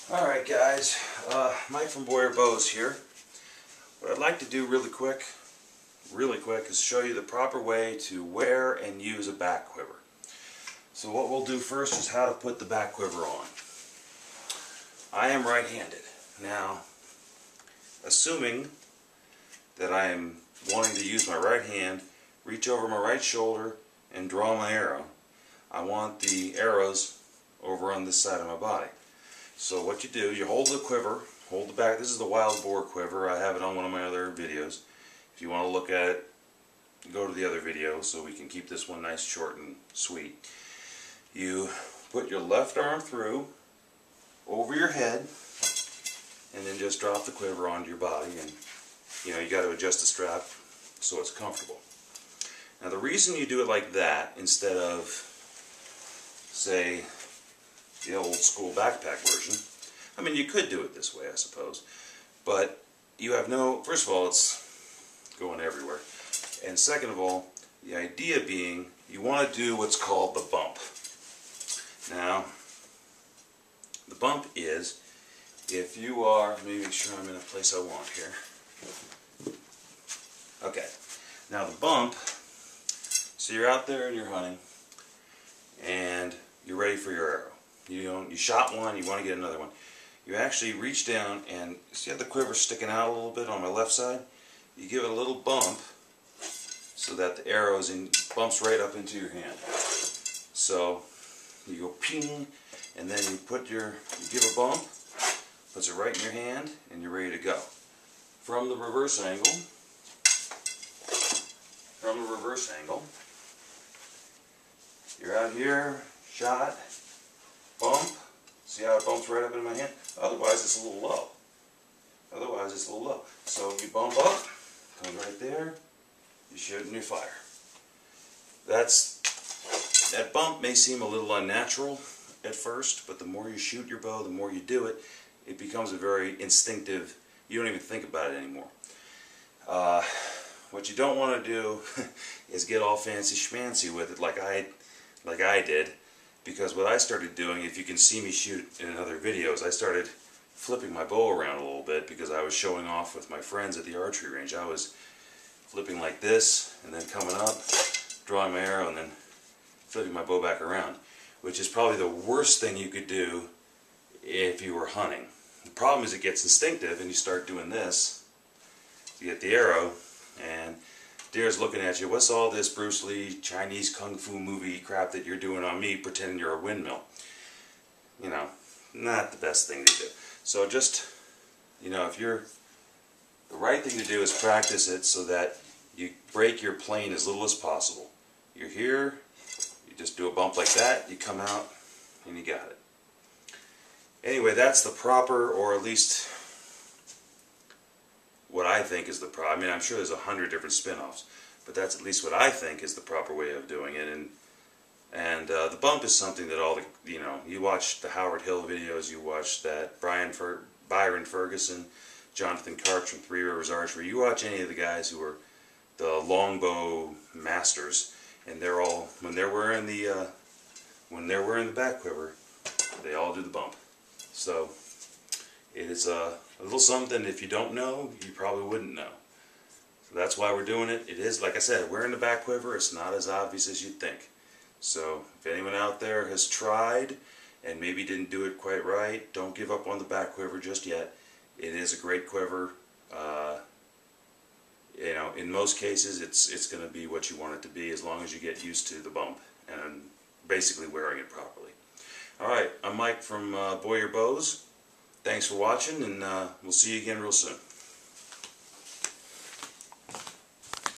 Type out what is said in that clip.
Alright guys, Mike from Boyer Bows here. What I'd like to do really quick is show you the proper way to wear and use a back quiver. So what we'll do first is how to put the back quiver on. I am right-handed. Now, assuming that I am wanting to use my right hand, reach over my right shoulder and draw my arrow, I want the arrows over on this side of my body. So what you do, you hold the quiver, hold the back. This is the wild boar quiver. I have it on one of my other videos. If you want to look at it, go to the other video so we can keep this one nice, short, and sweet. You put your left arm through, over your head, and then just drop the quiver onto your body. And you got to adjust the strap so it's comfortable. Now the reason you do it like that instead of, say, the old school backpack version, I mean, you could do it this way, I suppose, but you have no, first of all, it's going everywhere, and second of all, the idea being you want to do what's called the bump. Now, the bump is, if you are, let me make sure I'm in a place I want here. Okay, now the bump, so you're out there and you're hunting, and you're ready for your arrow. You shot one, you want to get another one. You actually reach down and see how the quiver sticking out a little bit on my left side? You give it a little bump so that the arrow bumps right up into your hand. So you go ping, and then you give a bump, puts it right in your hand, and you're ready to go. From the reverse angle, you're out here, shot, bump, see how it bumps right up into my hand? Otherwise it's a little low. So you bump up, comes right there, you shoot and you fire. That bump may seem a little unnatural at first, but the more you shoot your bow, the more you do it, it becomes a very instinctive, you don't even think about it anymore. What you don't want to do is get all fancy schmancy with it like I did. Because what I started doing, if you can see me shoot in other videos, I started flipping my bow around a little bit because I was showing off with my friends at the archery range. I was flipping like this and then coming up, drawing my arrow and then flipping my bow back around, which is probably the worst thing you could do if you were hunting. The problem is it gets instinctive and you start doing this to get the arrow and deer's looking at you. What's all this Bruce Lee Chinese kung fu movie crap that you're doing on me, pretending you're a windmill? Not the best thing to do. So just, the right thing to do is practice it so that you break your plane as little as possible. You're here, you just do a bump like that, you come out, and you got it. Anyway, that's the proper, or at least what I think is the proper. I mean, I'm sure there's 100 different spin-offs, but that's at least what I think is the proper way of doing it. And the bump is something that all the, you watch the Howard Hill videos, you watch that Byron Ferguson, Jonathan Karch from Three Rivers Archery. You watch any of the guys who are the longbow masters, and they're all, when they're wearing the back quiver, they all do the bump. So it is a little something, if you don't know, you probably wouldn't know. So that's why we're doing it. It is, like I said, wearing the back quiver, it's not as obvious as you'd think. So if anyone out there has tried and maybe didn't do it quite right, don't give up on the back quiver just yet. It is a great quiver. In most cases it's going to be what you want it to be as long as you get used to the bump and basically wearing it properly. Alright, I'm Mike from Boyer Bows. Thanks for watching, and we'll see you again real soon.